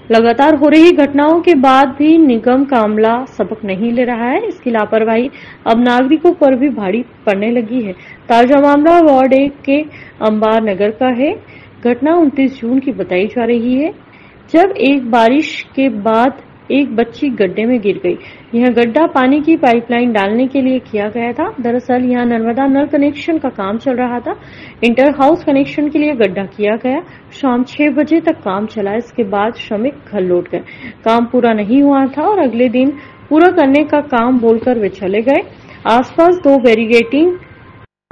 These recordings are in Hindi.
लगातार हो रही घटनाओं के बाद भी निगम का अमला सबक नहीं ले रहा है। इसकी लापरवाही अब नागरिकों पर भी भारी पड़ने लगी है। ताजा मामला वार्ड 1 के अंबार नगर का है। घटना 29 जून की बताई जा रही है, जब एक बारिश के बाद एक बच्ची गड्ढे में गिर गई। यह गड्ढा पानी की पाइपलाइन डालने के लिए किया गया था। दरअसल यहां नर्मदा नल कनेक्शन का काम चल रहा था। इंटर हाउस कनेक्शन के लिए गड्ढा किया गया। शाम 6 बजे तक काम चला। इसके बाद श्रमिक घर लौट गए। काम पूरा नहीं हुआ था और अगले दिन पूरा करने का काम बोलकर वे चले गए। आसपास 2 बैरिकेडिंग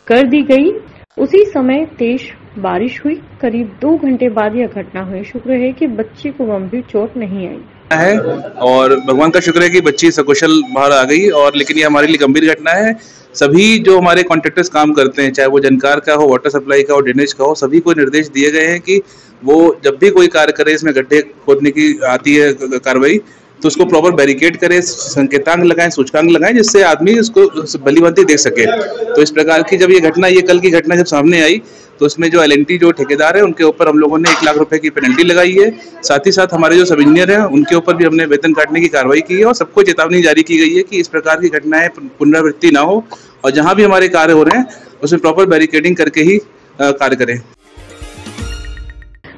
कर दी गई। उसी समय तेज बारिश हुई। करीब 2 घंटे बाद यह घटना हुई। शुक्र है कि बच्ची को गंभीर चोट नहीं आई है और भगवान का शुक्र है कि बच्ची सकुशल बाहर आ गई। और लेकिन ये हमारे लिए गंभीर घटना है। सभी जो हमारे कॉन्ट्रैक्टर्स काम करते हैं, चाहे वो जनकार का हो, वाटर सप्लाई का हो, ड्रेनेज का हो, सभी को निर्देश दिए गए हैं कि वो जब भी कोई कार्य करे, इसमें गड्ढे खोदने की आती है कार्रवाई, तो उसको प्रॉपर बैरिकेड करें, संकेतांक लगाएं, सूचकांक लगाएं, जिससे आदमी उसको भलीभांति देख सके। तो इस प्रकार की जब ये कल की घटना जब सामने आई, तो उसमें जो एल&टी जो ठेकेदार है उनके ऊपर हम लोगों ने 1 लाख रुपए की पेनल्टी लगाई है। साथ ही साथ हमारे जो सब इंजीनियर हैं उनके ऊपर भी हमने वेतन काटने की कार्रवाई की है और सबको चेतावनी जारी की गई है कि इस प्रकार की घटनाएं पुनरावृत्ति ना हो और जहां भी हमारे कार्य हो रहे हैं उसमें प्रॉपर बैरिकेडिंग करके ही कार्य करें।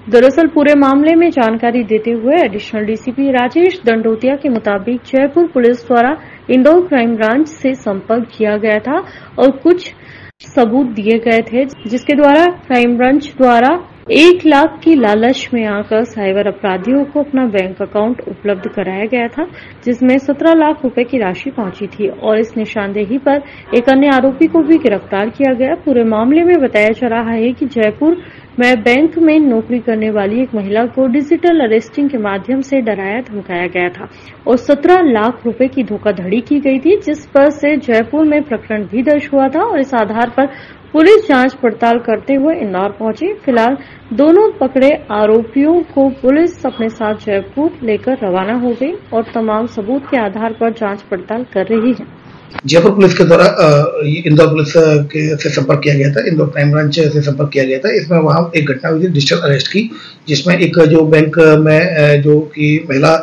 दरअसल पूरे मामले में जानकारी देते हुए एडिशनल डीसीपी राजेश दंडोतिया के मुताबिक जयपुर पुलिस द्वारा इंदौर क्राइम ब्रांच से संपर्क किया गया था और कुछ सबूत दिए गए थे, जिसके द्वारा क्राइम ब्रांच द्वारा 1 लाख की लालच में आकर साइबर अपराधियों को अपना बैंक अकाउंट उपलब्ध कराया गया था, जिसमें 17 लाख रुपए की राशि पहुंची थी और इस निशानदेही पर एक अन्य आरोपी को भी गिरफ्तार किया गया। पूरे मामले में बताया जा रहा है कि जयपुर में बैंक में नौकरी करने वाली एक महिला को डिजिटल अरेस्टिंग के माध्यम से डराया धमकाया गया था और 17 लाख रुपए की धोखाधड़ी की गई थी, जिस पर से जयपुर में प्रकरण भी दर्ज हुआ था और इस आधार पर पुलिस जांच पड़ताल करते हुए इंदौर पहुंची। फिलहाल दोनों पकड़े आरोपियों को पुलिस अपने साथ जयपुर लेकर रवाना हो गई और तमाम सबूत के आधार पर जांच पड़ताल कर रही है। जयपुर पुलिस के द्वारा इंदौर पुलिस से संपर्क किया गया था, इंदौर क्राइम ब्रांच से संपर्क किया गया था। इसमें वहां एक घटना हुई थी डिजिटल अरेस्ट की, जिसमें एक जो बैंक में जो कि महिला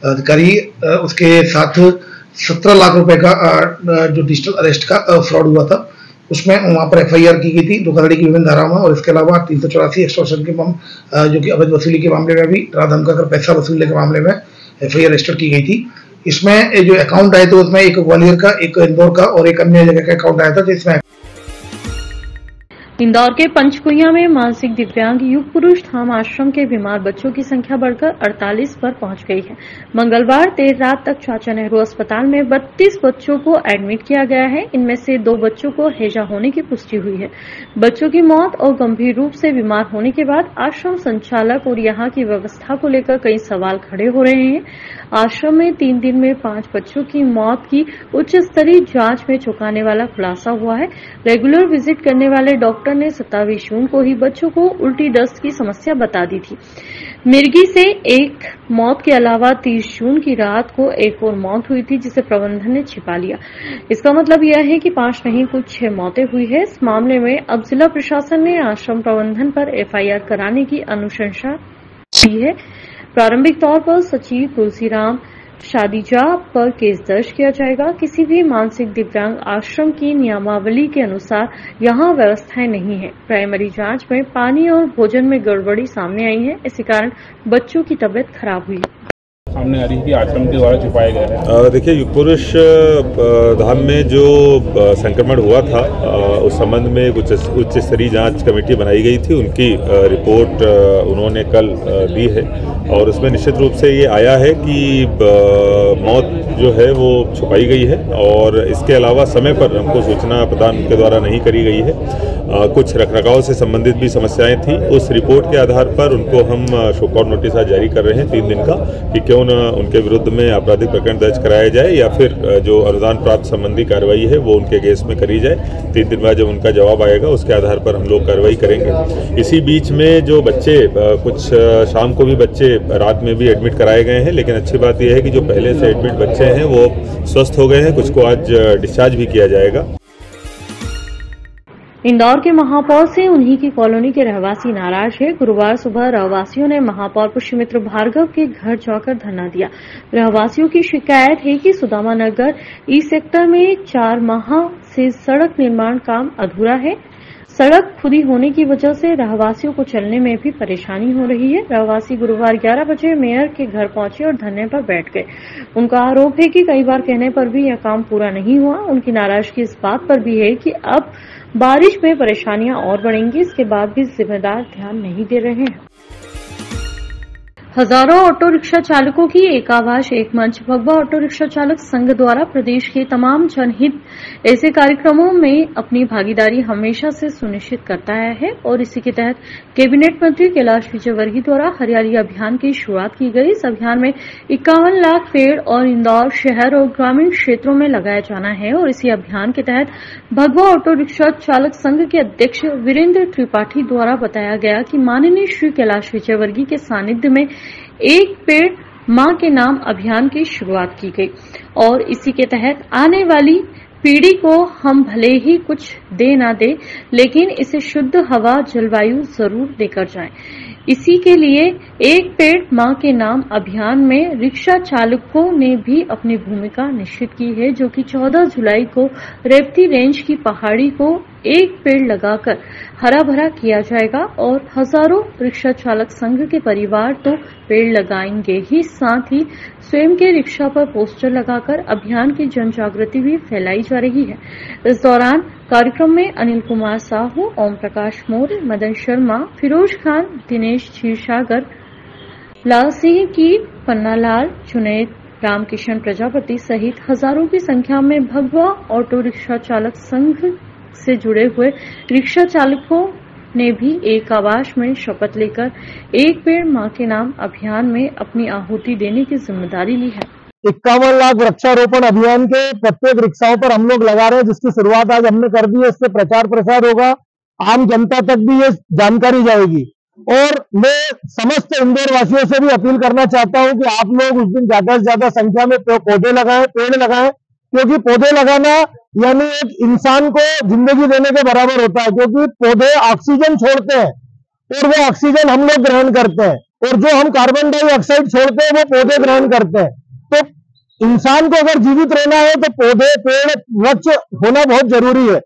अधिकारी उसके साथ 17 लाख रुपए का जो डिजिटल अरेस्ट का फ्रॉड हुआ था, उसमें वहां पर FIR की गई थी धोखाधड़ी की विभिन्न धाराओं में। और इसके अलावा 384 एक्सटॉर्शन के जो कि अवैध वसूली के मामले में भी डरा धमकाकर पैसा वसूलने के मामले में FIR रजिस्टर की गई थी। इसमें जो अकाउंट आए थे उसमें एक ग्वालियर का, एक इंदौर का और एक अन्य जगह का अकाउंट आया था, जिसमें इंदौर के पंचकुइया में मानसिक दिव्यांग युग पुरुष धाम आश्रम के बीमार बच्चों की संख्या बढ़कर 48 पर पहुंच गई है। मंगलवार देर रात तक चाचा नेहरू अस्पताल में 32 बच्चों को एडमिट किया गया है। इनमें से 2 बच्चों को हैजा होने की पुष्टि हुई है। बच्चों की मौत और गंभीर रूप से बीमार होने के बाद आश्रम संचालक और यहां की व्यवस्था को लेकर कई सवाल खड़े हो रहे हैं। आश्रम में 3 दिन में 5 बच्चों की मौत की उच्च स्तरीय जांच में चौंकाने वाला खुलासा हुआ है। रेगुलर विजिट करने वाले डॉक्टर ने 27 जून को ही बच्चों को उल्टी दस्त की समस्या बता दी थी। मिर्गी से एक मौत के अलावा 30 जून की रात को एक और मौत हुई थी, जिसे प्रबंधन ने छिपा लिया। इसका मतलब यह है कि 5 नहीं कुछ 6 मौतें हुई है। इस मामले में अब जिला प्रशासन ने आश्रम प्रबंधन पर FIR कराने की अनुशंसा की है। प्रारंभिक तौर पर सचिव तुलसीराम शादीजा पर केस दर्ज किया जाएगा। किसी भी मानसिक दिव्यांग आश्रम की नियमावली के अनुसार यहां व्यवस्थाएं नहीं है। प्राइमरी जांच में पानी और भोजन में गड़बड़ी सामने आई है। इसी कारण बच्चों की तबीयत खराब हुई है। सामने आ रही थी आश्रम के द्वारा छुपाया गया है। देखिए, युग पुरुष धाम में जो संक्रमण हुआ था उस संबंध में कुछ उच्च स्तरीय जांच कमेटी बनाई गई थी। उनकी रिपोर्ट उन्होंने कल दी है और उसमें निश्चित रूप से ये आया है कि मौत जो है वो छुपाई गई है और इसके अलावा समय पर हमको सूचना प्रदान उनके द्वारा नहीं करी गई है। कुछ रखरखाव से संबंधित भी समस्याएं थी। उस रिपोर्ट के आधार पर उनको हम शो कॉज नोटिस जारी कर रहे हैं 3 दिन का, कि क्यों न उनके विरुद्ध में आपराधिक प्रकरण दर्ज कराया जाए या फिर जो अनुदान प्राप्त संबंधी कार्रवाई है वो उनके केस में करी जाए। 3 दिन बाद जब उनका जवाब आएगा उसके आधार पर हम लोग कार्रवाई करेंगे। इसी बीच में जो बच्चे कुछ शाम को भी बच्चे रात में भी एडमिट कराए गए हैं, लेकिन अच्छी बात यह है कि जो पहले से एडमिट बच्चे हैं वो स्वस्थ हो गए हैं। कुछ को आज डिस्चार्ज भी किया जाएगा। इंदौर के महापौर से उन्हीं की कॉलोनी के रहवासी नाराज है। गुरुवार सुबह रहवासियों ने महापौर पुष्यमित्र भार्गव के घर जाकर धरना दिया। रहवासियों की शिकायत है कि सुदामा नगर ई सेक्टर में 4 माह से सड़क निर्माण काम अधूरा है। सड़क खुदी होने की वजह से रहवासियों को चलने में भी परेशानी हो रही है। रहवासी गुरुवार 11 बजे मेयर के घर पहुंचे और धरने पर बैठ गए। उनका आरोप है कि कई बार कहने पर भी यह काम पूरा नहीं हुआ। उनकी नाराजगी इस बात पर भी है कि अब बारिश में परेशानियां और बढ़ेंगी। इसके बाद भी जिम्मेदार ध्यान नहीं दे रहे हैं। हजारों ऑटो रिक्शा चालकों की एक आवाज एक मंच भगवा ऑटो रिक्शा चालक संघ द्वारा प्रदेश के तमाम जनहित ऐसे कार्यक्रमों में अपनी भागीदारी हमेशा से सुनिश्चित करता आया है और इसी के तहत कैबिनेट मंत्री कैलाश विजयवर्गीय द्वारा हरियाली अभियान की शुरुआत की गई। इस अभियान में 51 लाख पेड़ और इंदौर शहर और ग्रामीण क्षेत्रों में लगाया जाना है और इसी अभियान के तहत भगवा ऑटो रिक्शा चालक संघ के अध्यक्ष वीरेंद्र त्रिपाठी द्वारा बताया गया कि माननीय श्री कैलाश विजयवर्गीय के सानिध्य में एक पेड़ मां के नाम अभियान की शुरुआत की गई और इसी के तहत आने वाली पीढ़ी को हम भले ही कुछ दे ना दे लेकिन इसे शुद्ध हवा जलवायु जरूर देकर जाएं। इसी के लिए एक पेड़ मां के नाम अभियान में रिक्शा चालकों ने भी अपनी भूमिका निश्चित की है, जो कि 14 जुलाई को रेवती रेंज की पहाड़ी को एक पेड़ लगाकर हरा भरा किया जाएगा और हजारों रिक्शा चालक संघ के परिवार तो पेड़ लगाएंगे ही, साथ ही स्वयं के रिक्शा पर पोस्टर लगाकर अभियान की जन जागृति भी फैलाई जा रही है। इस दौरान कार्यक्रम में अनिल कुमार साहू, ओम प्रकाश मौर्य, मदन शर्मा, फिरोज खान, दिनेश क्षीरसागर, लाल सिंह की, पन्नालाल, जुनैद, रामकिशन प्रजापति सहित हजारों की संख्या में भगवा ऑटो रिक्शा चालक संघ से जुड़े हुए रिक्शा चालकों ने भी एक आवाज में शपथ लेकर एक पेड़ मां के नाम अभियान में अपनी आहुति देने की जिम्मेदारी ली है। 51 लाख वृक्षारोपण अभियान के प्रत्येक रिक्शाओं पर हम लोग लगा रहे हैं, जिसकी शुरुआत आज हमने कर दी है। इससे प्रचार प्रसार होगा, आम जनता तक भी ये जानकारी जाएगी और मैं समस्त इंदौर वासियों से भी अपील करना चाहता हूं कि आप लोग उस दिन ज्यादा से ज्यादा संख्या में पौधे लगाएं, पेड़ लगाएं, क्योंकि पौधे लगाना यानी एक इंसान को जिंदगी देने के बराबर होता है, क्योंकि पौधे ऑक्सीजन छोड़ते हैं और वो ऑक्सीजन हम लोग ग्रहण करते हैं और जो हम कार्बन डाइऑक्साइड छोड़ते हैं वो पौधे ग्रहण करते हैं। तो इंसान को अगर जीवित रहना है तो पौधे, पेड़, वृक्ष होना बहुत जरूरी है।